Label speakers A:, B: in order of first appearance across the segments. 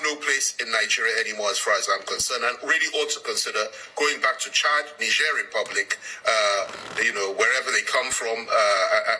A: no place in Nigeria anymore as far as I'm concerned, and really ought to consider going back to Chad, Niger Republic, wherever they come from,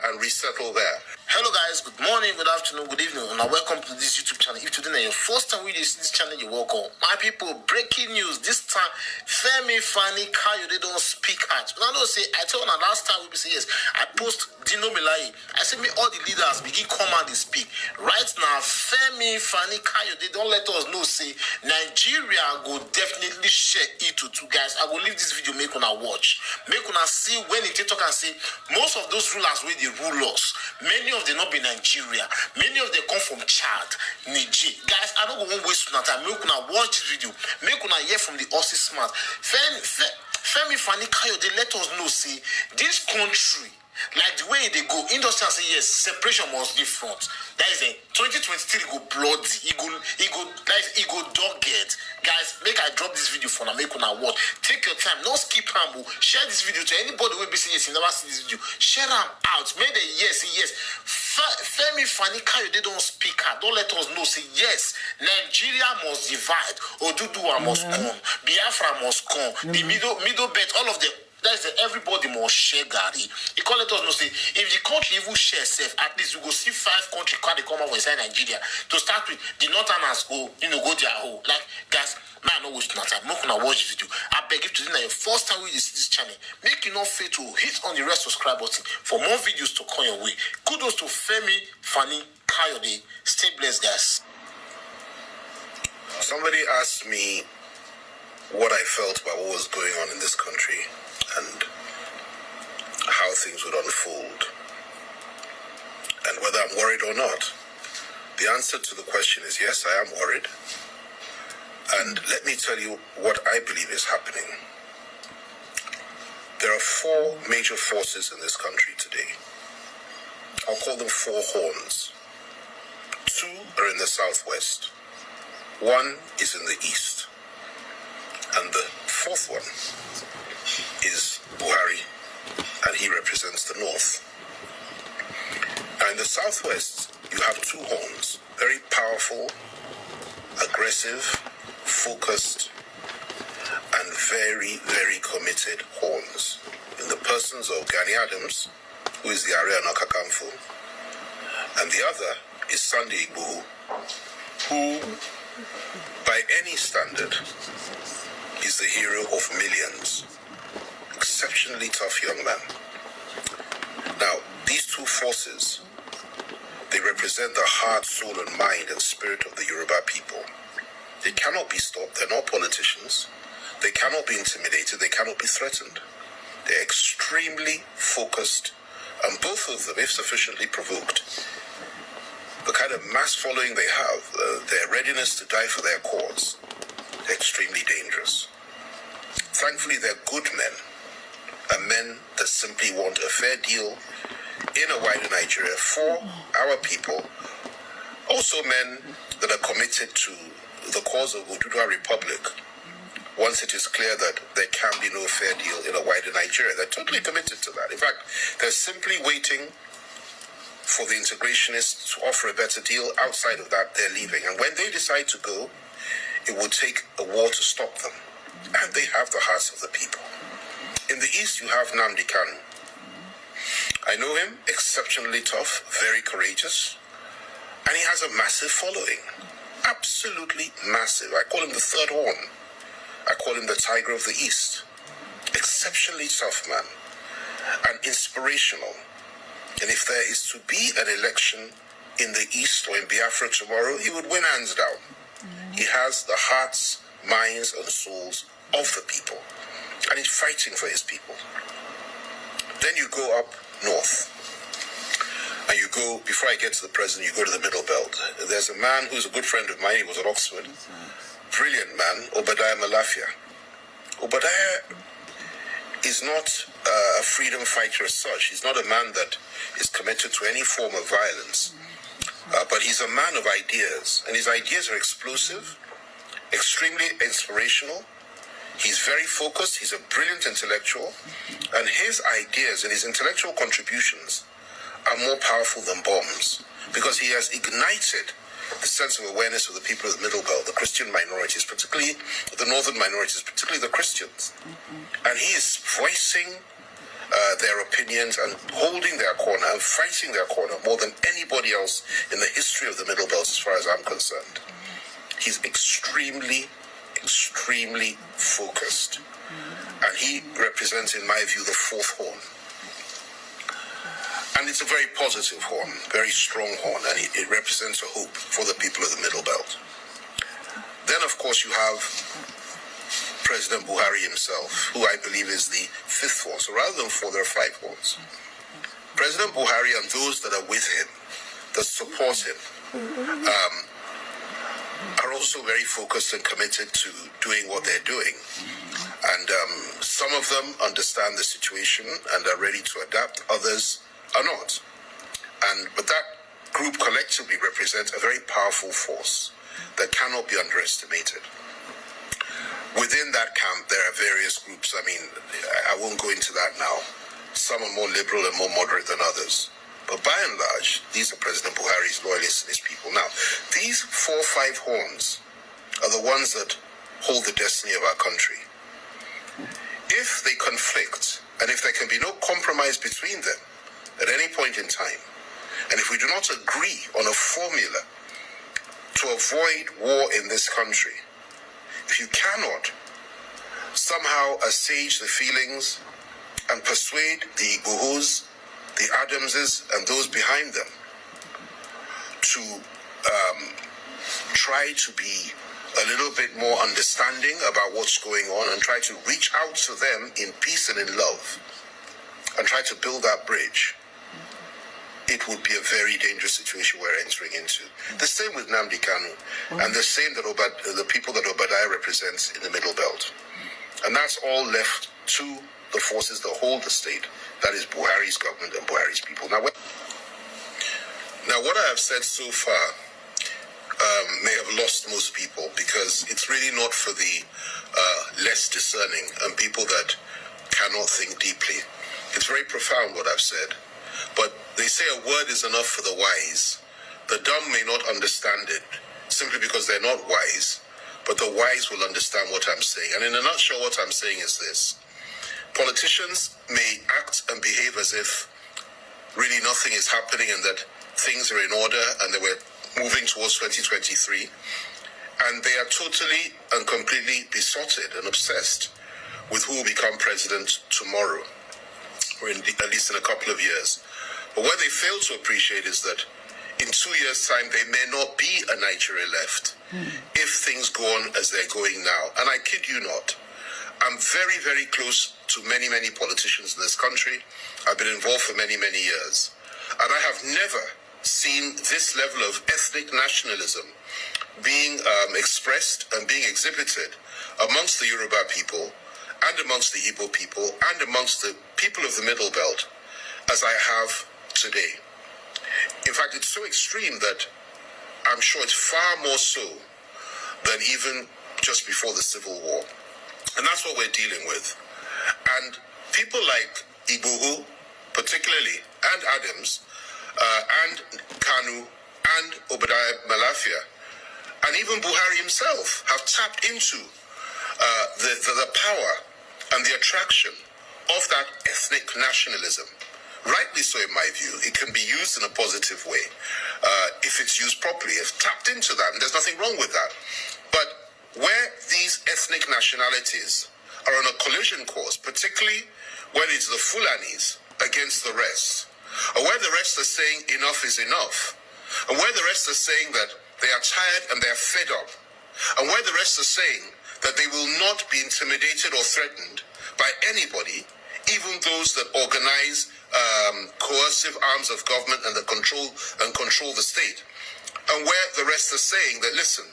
A: and resettle there.
B: Hello guys, good morning, good afternoon, good evening, and welcome to this YouTube channel. If today is your first time with this channel, you're welcome. My people, breaking news this time. Femi Fani Kayode don't speak out. Now don't say, I told you last time we say yes. I post Dino Melaye. I said me all the leaders begin come and they speak. Right now, Femi Fani Kayode don't let us know say Nigeria go definitely share it to two guys. I will leave this video, make una watch. Make una see when it talk and say most of those rulers where they rule us. Many of them not be Nigeria. Many of them come from Chad, Niger. Guys, I don't want to waste no time. Make una watch this video. Make una hear from the Aussie smart. Femi Fani Kayode let us know say this country, like the way they go, industry say yes, separation must be front. That is a 2023 go bloody. He go dog get. Guys, make I drop this video for now. Make una watch. Take your time. No skip ham. Share this video to anybody who be saying yes, you never see this video. Share them out. Make the yes, yes. Femi Fani Kayode don't speak out. Don't let us know. Say yes, Nigeria must divide. Oduduwa must come. Biafra must come. The middle belt, all of them. That is everybody must share Gary. He can't let us know say if the country even share self, at least we go see 5 countries they come over inside Nigeria. To start with, the northerners go their hole. Like guys, man, no waste no time. Make una watch this video. I beg you to do your first time with this channel. Make you not fail to hit on the red subscribe button for more videos to come your way. Kudos to Femi Fani Kayode. Stay blessed, guys.
A: Somebody asked me what I felt about what was going on in this country and how things would unfold and whether I'm worried or not. The answer to the question is yes, I am worried. And let me tell you what I believe is happening. There are 4 major forces in this country today. I'll call them 4 horns. 2 are in the southwest. 1 is in the east. And the 4th one is Buhari, and he represents the north. And in the southwest, you have 2 horns, very powerful, aggressive, focused, and very, very committed horns. In the persons of Gani Adams, who is the Ààrẹ Ọ̀nà Kakanfò, and the other is Sunday Igboho, who, by any standard, is the hero of millions. Exceptionally tough young man. Now, these 2 forces, they represent the heart, soul, and mind and spirit of the Yoruba people. They cannot be stopped. They're not politicians. They cannot be intimidated. They cannot be threatened. They're extremely focused, and both of them, if sufficiently provoked, the kind of mass following they have, their readiness to die for their cause, they're extremely dangerous. Thankfully, they're good men, and men that simply want a fair deal in a wider Nigeria for our people. Also men that are committed to the cause of Oduduwa Republic once it is clear that there can be no fair deal in a wider Nigeria. They're totally committed to that. In fact, they're simply waiting for the integrationists to offer a better deal. Outside of that, they're leaving. And when they decide to go, it will take a war to stop them. And they have the hearts of the people. In the east, you have Nnamdi Kanu. I know him, exceptionally tough, very courageous, and he has a massive following. Absolutely massive. I call him the 3rd horn. I call him the Tiger of the East. Exceptionally tough man and inspirational. And if there is to be an election in the East or in Biafra tomorrow, he would win hands down. He has the hearts, minds, and souls of the people, and he's fighting for his people. Then you go up north, and you go, before I get to the president, you go to the Middle Belt. There's a man who's a good friend of mine. He was at Oxford. Brilliant man, Obadiah Malafia. Obadiah is not a freedom fighter as such. He's not a man that is committed to any form of violence. But he's a man of ideas, and his ideas are explosive, extremely inspirational. He's very focused. He's a brilliant intellectual, and his ideas and his intellectual contributions are more powerful than bombs, because he has ignited the sense of awareness of the people of the Middle Belt, the Christian minorities, particularly the northern minorities, particularly the Christians. And he is voicing their opinions and holding their corner and fighting their corner more than anybody else in the history of the Middle Belt, as far as I'm concerned. He's extremely focused. And he represents, in my view, the fourth horn. And it's a very positive horn, very strong horn, and it represents a hope for the people of the Middle Belt. Then, of course, you have President Buhari himself, who I believe is the fifth horn. So rather than four, there are five horns. President Buhari and those that are with him, that support him, are also very focused and committed to doing what they're doing. And some of them understand the situation and are ready to adapt. Others are not. But that group collectively represents a very powerful force that cannot be underestimated. Within that camp, there are various groups. I mean, I won't go into that now. Some are more liberal and more moderate than others. But by and large, these are President Buhari's loyalists and his people. Now, these 4 or 5 horns are the ones that hold the destiny of our country. If they conflict, and if there can be no compromise between them at any point in time, and if we do not agree on a formula to avoid war in this country, if you cannot somehow assuage the feelings and persuade the Igbohos, the Adamses, and those behind them to try to be a little bit more understanding about what's going on and try to reach out to them in peace and in love and try to build that bridge, it would be a very dangerous situation we're entering into. The same with Nnamdi Kanu, and the same that the people that Obadiah represents in the Middle Belt. And that's all left to the forces that hold the state. That is Buhari's government and Buhari's people. Now, what I have said so far may have lost most people, because it's really not for the less discerning and people that cannot think deeply. It's very profound what I've said. But they say a word is enough for the wise. The dumb may not understand it simply because they're not wise, but the wise will understand what I'm saying. And in a nutshell, what I'm saying is this. Politicians may act and behave as if really nothing is happening and that things are in order and that we're moving towards 2023. And they are totally and completely besotted and obsessed with who will become president tomorrow, or at least in a couple of years. But what they fail to appreciate is that in 2 years' time, there may not be a Nigeria left if things go on as they're going now. And I kid you not. I'm very, very close to many, many politicians in this country. I've been involved for many, many years. And I have never seen this level of ethnic nationalism being expressed and being exhibited amongst the Yoruba people and amongst the Igbo people and amongst the people of the Middle Belt as I have today. In fact, it's so extreme that I'm sure it's far more so than even just before the Civil War. And that's what we're dealing with. And people like Igboho, particularly, and Adams, and Kanu, and Obadiah Malafia, and even Buhari himself have tapped into the power and the attraction of that ethnic nationalism. Rightly so, in my view. It can be used in a positive way if it's used properly. It's tapped into that, and there's nothing wrong with that. But where these ethnic nationalities are on a collision course, particularly when it's the Fulanis against the rest, or where the rest are saying enough is enough, and where the rest are saying that they are tired and they're fed up, and where the rest are saying that they will not be intimidated or threatened by anybody, even those that organize coercive arms of government and control the state, and where the rest are saying that, listen,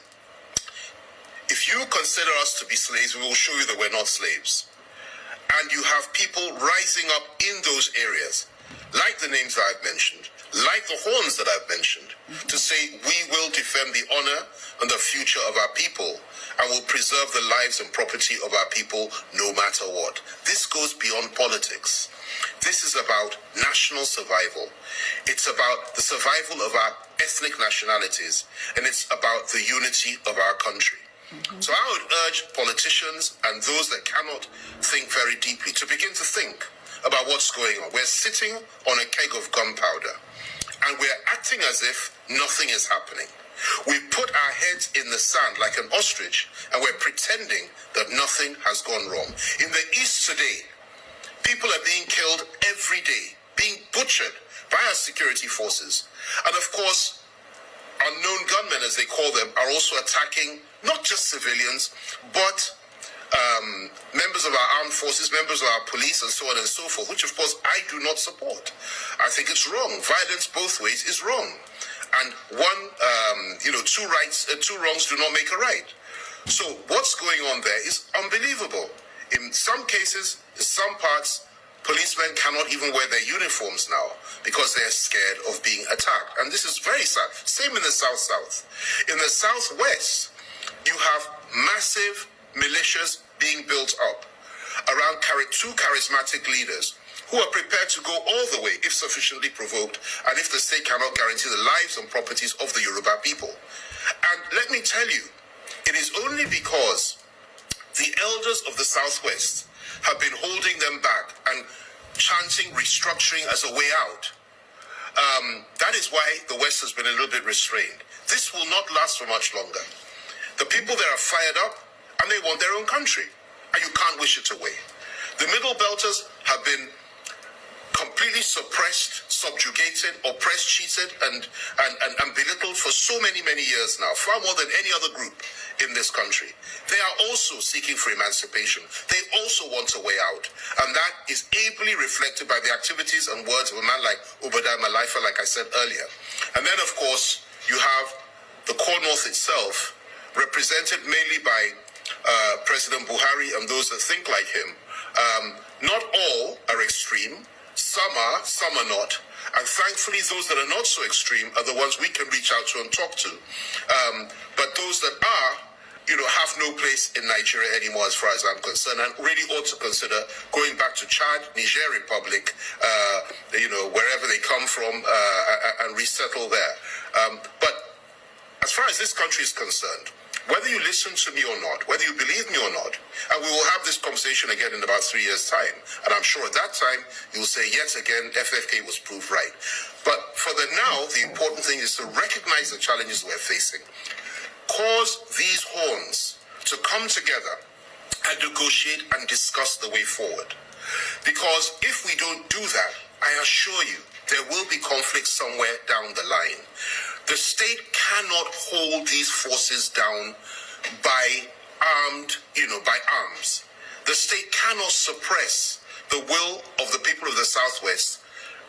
A: if you consider us to be slaves, we will show you that we're not slaves. And you have people rising up in those areas, like the names that I've mentioned, like the horns that I've mentioned, to say we will defend the honor and the future of our people and will preserve the lives and property of our people no matter what. This goes beyond politics. This is about national survival. It's about the survival of our ethnic nationalities, and it's about the unity of our country. So I would urge politicians and those that cannot think very deeply to begin to think about what's going on. We're sitting on a keg of gunpowder, and we're acting as if nothing is happening. We've put our heads in the sand like an ostrich, and we're pretending that nothing has gone wrong. In the East today, people are being killed every day, being butchered by our security forces. And of course, unknown gunmen, as they call them, are also attacking not just civilians, but members of our armed forces, members of our police, and so on and so forth, which of course I do not support. I think it's wrong. Violence both ways is wrong. And two wrongs do not make a right. So what's going on there is unbelievable. In some cases, in some parts, policemen cannot even wear their uniforms now because they're scared of being attacked. And this is very sad. Same in the South. In the Southwest, you have massive militias being built up around two charismatic leaders who are prepared to go all the way if sufficiently provoked and if the state cannot guarantee the lives and properties of the Yoruba people. And let me tell you, it is only because the elders of the Southwest have been holding them back and chanting restructuring as a way out. That is why the West has been a little bit restrained. This will not last for much longer. The people there are fired up and they want their own country, and you can't wish it away. The Middle Belters have been completely suppressed, subjugated, oppressed, cheated, and belittled for so many years now, far more than any other group in this country. They are also seeking for emancipation. They also want a way out. And that is ably reflected by the activities and words of a man like Obadiah Malaifa, like I said earlier. And then, of course, you have the core North itself, represented mainly by President Buhari and those that think like him. Not all are extreme. Some are not. And thankfully, those that are not so extreme are the ones we can reach out to and talk to. But those that are, have no place in Nigeria anymore as far as I'm concerned, and really ought to consider going back to Chad, Niger Republic, wherever they come from, and resettle there. But as far as this country is concerned, whether you listen to me or not, whether you believe me or not, and we will have this conversation again in about 3 years' time, and I'm sure at that time you will say, yet again, FFK was proved right. But for the now, the important thing is to recognize the challenges we're facing, cause these horns to come together and negotiate and discuss the way forward. Because if we don't do that, I assure you, there will be conflict somewhere down the line. The state cannot hold these forces down by arms. The state cannot suppress the will of the people of the Southwest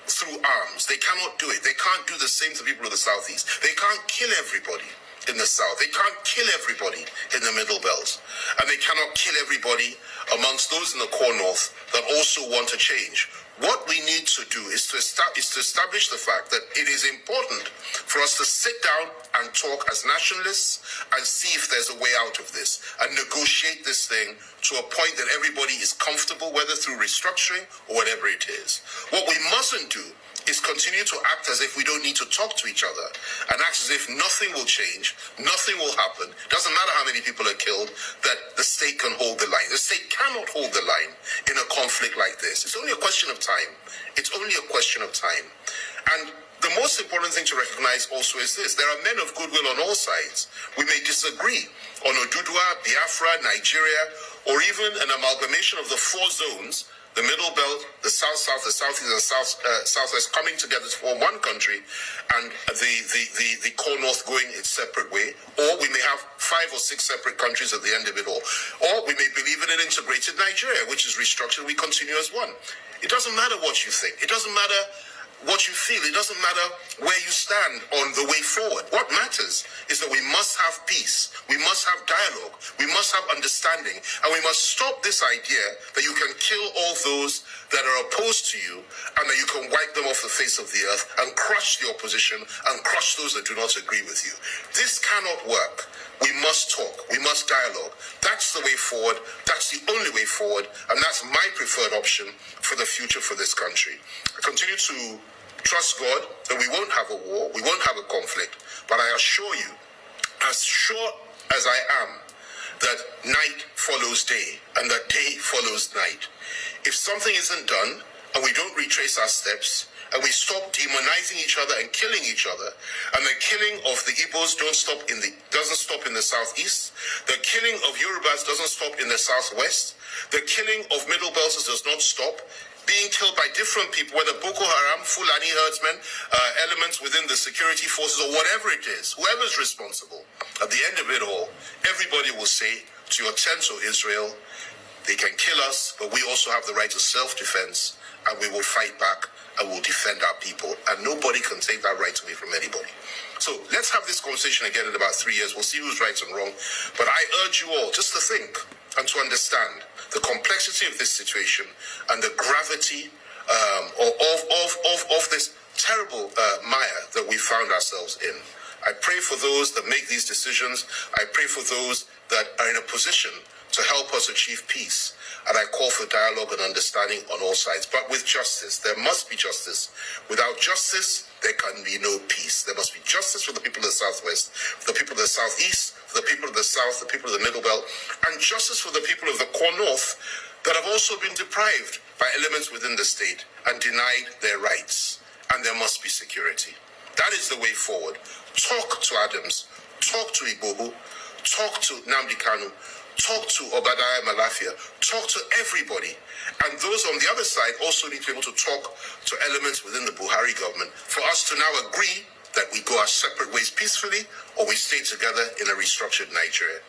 A: through arms. They cannot do it. They can't do the same to the people of the Southeast. They can't kill everybody in the South. They can't kill everybody in the Middle Belt. And they cannot kill everybody amongst those in the core North that also want to change. What we need to do is to establish the fact that it is important for us to sit down and talk as nationalists and see if there's a way out of this and negotiate this thing to a point that everybody is comfortable, whether through restructuring or whatever it is. What we mustn't do is continue to act as if we don't need to talk to each other and act as if nothing will change, nothing will happen. Doesn't matter how many people are killed, that the state can hold the line. The state cannot hold the line in a conflict like this. It's only a question of time. It's only a question of time. And the most important thing to recognize also is this. There are men of goodwill on all sides. We may disagree on Oduduwa, Biafra, Nigeria, or even an amalgamation of the 4 zones, the Middle Belt, the South-South, the Southeast, and Southwest coming together to form one country, and the core North going its separate way. Or we may have 5 or 6 separate countries at the end of it all. Or we may believe in an integrated Nigeria, which is restructured, we continue as one. It doesn't matter what you think. It doesn't matter what you feel. It doesn't matter where you stand on the way forward. What matters is that we must have peace. We must have dialogue. We must have understanding. And we must stop this idea that you can kill all those that are opposed to you and that you can wipe them off the face of the earth and crush the opposition and crush those that do not agree with you. This cannot work. We must talk. We must dialogue. That's the way forward. That's the only way forward. And that's my preferred option for the future for this country. I continue to trust God that we won't have a war. We won't have a conflict. But I assure you, as sure as I am, that night follows day and that day follows night. If something isn't done and we don't retrace our steps, and we stop demonizing each other and killing each other, and the killing of the Igbos doesn't stop in the southeast, the killing of Yorubas doesn't stop in the southwest, the killing of Middle Belters does not stop, being killed by different people, whether Boko Haram, Fulani herdsmen, elements within the security forces, or whatever it is, whoever's responsible, at the end of it all, everybody will say to your tent, O Israel, they can kill us, but we also have the right to self-defense, and we will fight back and we'll defend our people. And nobody can take that right away from anybody. So let's have this conversation again in about 3 years. We'll see who's right and wrong. But I urge you all just to think and to understand the complexity of this situation and the gravity of this terrible mire that we found ourselves in. I pray for those that make these decisions. I pray for those that are in a position to help us achieve peace. And I call for dialogue and understanding on all sides, but with justice. There must be justice. Without justice, there can be no peace. There must be justice for the people of the Southwest, for the people of the Southeast, for the people of the South, the people of the Middle Belt, and justice for the people of the Core North that have also been deprived by elements within the state and denied their rights. And there must be security. That is the way forward. Talk to Adams. Talk to Igboho. Talk to Nnamdi Kanu. Talk to Obadiah Malafia. Talk to everybody. And those on the other side also need to be able to talk to elements within the Buhari government for us to now agree that we go our separate ways peacefully or we stay together in a restructured Nigeria.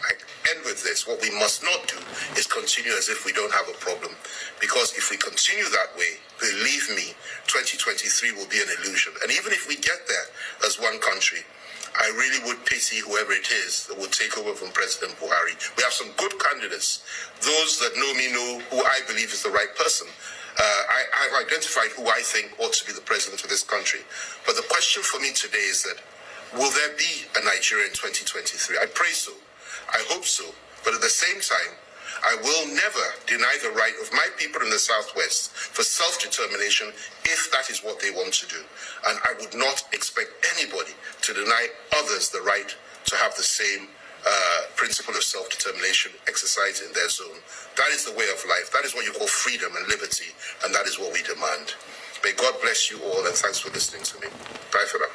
A: I end with this. What we must not do is continue as if we don't have a problem. Because if we continue that way, believe me, 2023 will be an illusion. And even if we get there as one country, I really would pity whoever it is that would take over from President Buhari. We have some good candidates. Those that know me know who I believe is the right person. I've identified who I think ought to be the president of this country. But the question for me today is that, will there be a Nigeria in 2023? I pray so. I hope so. But at the same time, I will never deny the right of my people in the Southwest for self-determination if that is what they want to do. And I would not expect anybody to deny others the right to have the same principle of self-determination exercised in their zone. That is the way of life. That is what you call freedom and liberty, and that is what we demand. May God bless you all, and thanks for listening to me. Bye for now.